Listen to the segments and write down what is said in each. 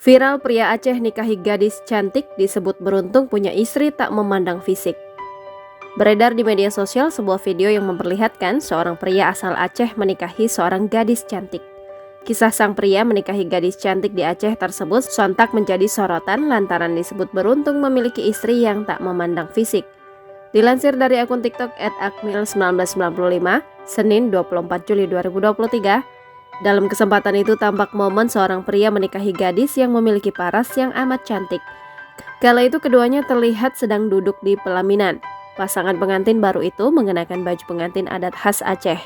Viral pria Aceh nikahi gadis cantik disebut beruntung punya istri tak memandang fisik. Beredar di media sosial sebuah video yang memperlihatkan seorang pria asal Aceh menikahi seorang gadis cantik. Kisah sang pria menikahi gadis cantik di Aceh tersebut sontak menjadi sorotan lantaran disebut beruntung memiliki istri yang tak memandang fisik. Dilansir dari akun TikTok @akmil1995, Senin 24 Juli 2023, dalam kesempatan itu tampak momen seorang pria menikahi gadis yang memiliki paras yang amat cantik. Kala itu keduanya terlihat sedang duduk di pelaminan. Pasangan pengantin baru itu mengenakan baju pengantin adat khas Aceh.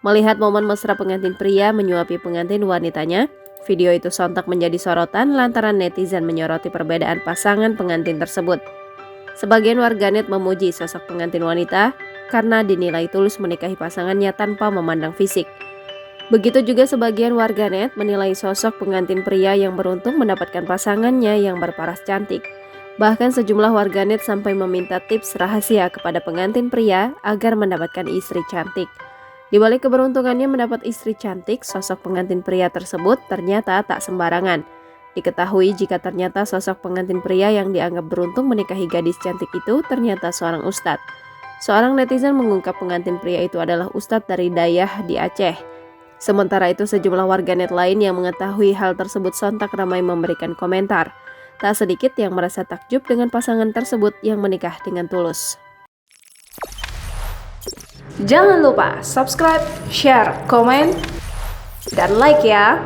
Melihat momen mesra pengantin pria menyuapi pengantin wanitanya, video itu sontak menjadi sorotan lantaran netizen menyoroti perbedaan pasangan pengantin tersebut. Sebagian warganet memuji sosok pengantin wanita karena dinilai tulus menikahi pasangannya tanpa memandang fisik. Begitu juga sebagian warganet menilai sosok pengantin pria yang beruntung mendapatkan pasangannya yang berparas cantik. Bahkan sejumlah warganet sampai meminta tips rahasia kepada pengantin pria agar mendapatkan istri cantik. Di balik keberuntungannya mendapat istri cantik, sosok pengantin pria tersebut ternyata tak sembarangan. Diketahui jika ternyata sosok pengantin pria yang dianggap beruntung menikahi gadis cantik itu ternyata seorang ustadz. Seorang netizen mengungkap pengantin pria itu adalah ustadz dari Dayah di Aceh. Sementara itu sejumlah warganet lain yang mengetahui hal tersebut sontak ramai memberikan komentar. Tak sedikit yang merasa takjub dengan pasangan tersebut yang menikah dengan tulus. Jangan lupa subscribe, share, komen, dan like ya.